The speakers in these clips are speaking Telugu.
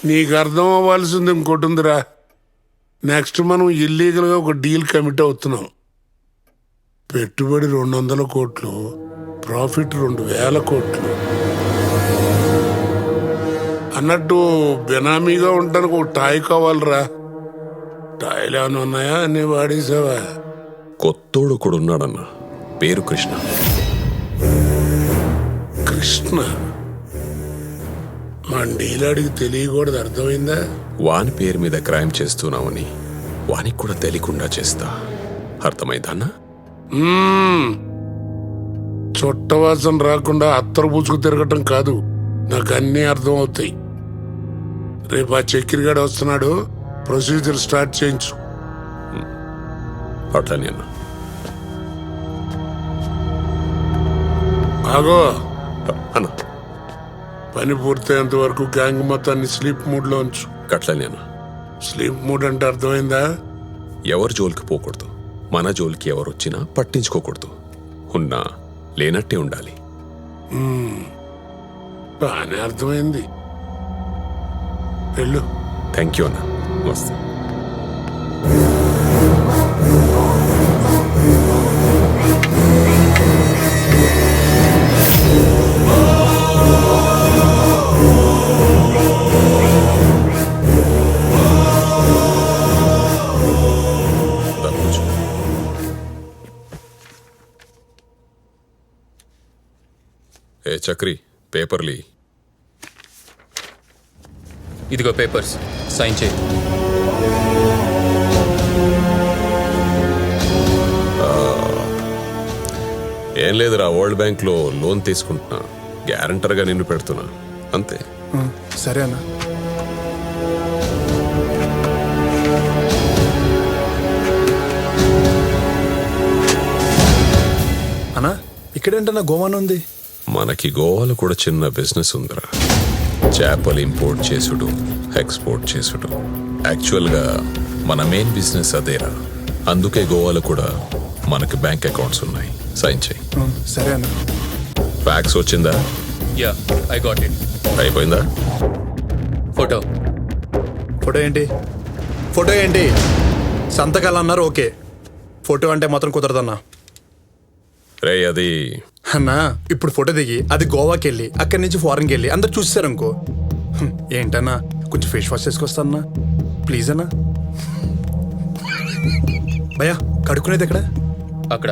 నీకు అర్థం అవ్వాల్సింది ఇంకోటి ఉందిరా. నెక్స్ట్ మనం ఇల్లీగల్గా ఒక డీల్ కమిట్ అవుతున్నాం. పెట్టుబడి 200 కోట్లు, ప్రాఫిట్ 2000 కోట్లు. అన్నట్టు బెనామీగా ఉండడానికి ఒక టాయ్ కావాలరా. టాయ్లు ఏమైనా ఉన్నాయా? అన్నీ వాడేసావా? కొత్తోడు కూడా ఉన్నాడన్న, పేరు కృష్ణ. కృష్ణ మన డీలాడికి తెలియకూడదు, అర్థమైందా? వాని పేరు మీద క్రైమ్ చేస్తున్నామని వానికి కూడా తెలియకుండా చేస్తా. అర్థమైందా అన్న? చుట్టవాసన రాకుండా అత్తరు పూసుకు తిరగటం కాదు, నాకు అన్నీ అర్థం అవుతాయి. రేపు ఆ చక్కెరగాడు వస్తున్నాడు, ప్రొసీజర్ స్టార్ట్ చేయించు. అట్లనే అన్న. ఆగో, అన్న పని పూర్తయ్యేంత వరకు గ్యాంగ్ మొత్తాన్ని స్లీప్ మూడ్ లో ఉంచు. అట్లనే అన్న. స్లీప్ మూడ్ అంటే అర్థమైందా? ఎవరి జోలికి పోకూడదు, మన జోలికి ఎవరు వచ్చినా పట్టించుకోకూడదు. ఉన్నా లేనట్టే ఉండాలి. బాగానే అర్థమైంది. వెళ్ళు. థ్యాంక్ యూ అన్న. వస్తా. ఏ చక్రి, పేపర్లీ. ఇదిగో పేపర్స్, సైన్ చేయి. ఏం లేదురా, వరల్డ్ బ్యాంక్లో లోన్ తీసుకుంటున్నా, గ్యారంటర్గా నిన్ను పెడుతున్నా, అంతే. సరే అన్న. అన్నా ఇక్కడేంటన్నా గోవాన్ ఉంది? మనకి గోవాలో కూడా చిన్న బిజినెస్ ఉందిరా. చేపలు ఇంపోర్ట్ చేసుడు, ఎక్స్పోర్ట్ చేసుడు. యాక్చువల్గా మన మెయిన్ బిజినెస్ అదేరా. అందుకే గోవాలో కూడా మనకి బ్యాంక్ అకౌంట్స్ ఉన్నాయి. సైన్ చేయి. సరే అన్న. ఫ్యాక్స్ వచ్చిందా? Yeah, I got it. అయిపోయిందా? ఫోటో. ఫోటో ఏంటి? ఫోటో ఏంటి? సంతకాలు అన్నారు, ఓకే. ఫోటో అంటే మాత్రం కుదరదన్నా. రే అది అన్నా ఇప్పుడు ఫోటో దిగి అది గోవాకి వెళ్ళి అక్కడి నుంచి ఫారెన్కి వెళ్ళి అందరు చూసారు అనుకో. ఏంటన్నా కొంచెం ఫేస్ వాష్ చేసుకొస్తానా ప్లీజ్ అన్నా. భయ్యా కడుక్కునేది ఎక్కడ? అక్కడ.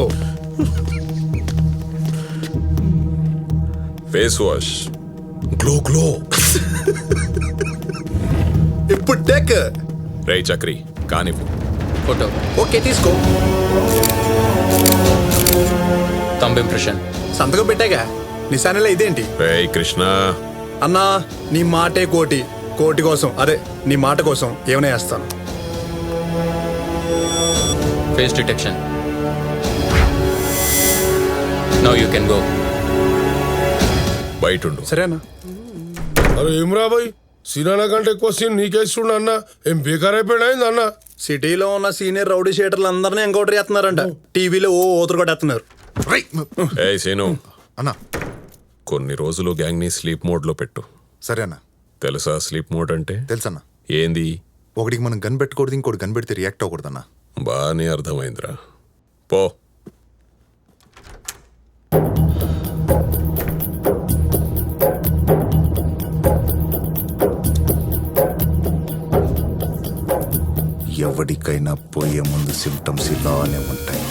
ఓ ఫేస్ వాష్ గ్లో గ్లో. ఇప్పుడు టేక్. రే చక్రి కానీ ఫోటో. ఓకే తీసుకో. Thumb impression. సంతకం పెట్టాగా నిశానిలా ఇదేంటి? రే కృష్ణ అన్నా నీ మాటే కోటి, కోటి కోసం అదే నీ మాట కోసం ఏమైనా వేస్తాను. Face detection. Now you can go. బయట ఉండు. సరేనా? అరే ఏం రాబాయ్, సినిమా కంటే ఎక్కువ సీన్ నీకేస్తుండ అన్న. ఏం బేకార్ అయిపోయినా అన్న? సిటీలో ఉన్న సీనియర్ రౌడీ షీటర్లు అందరినీ ఎంకౌంటర్ చేస్తున్నారంట. టీవీలో ఓ ఓతురు కొట్టేస్తున్నారు. ఏ సీను అన్నా కొన్ని రోజులు గ్యాంగ్ ని స్లీప్ మోడ్ లో పెట్టు. సరే అన్న. తెలుసా స్లీప్ మోడ్ అంటే? తెలుసన్నా. ఏంది? ఒకటికి మనం గన్ పెట్టకూడదు, ఇంకోటి గన్ పెడితే రియాక్ట్ అవ్వకూడదన్నా. బానే అర్థమైందిరా. పో. ఎవరికైనా పోయే ముందు సిమ్టమ్స్ ఇలానే ఉంటాయి.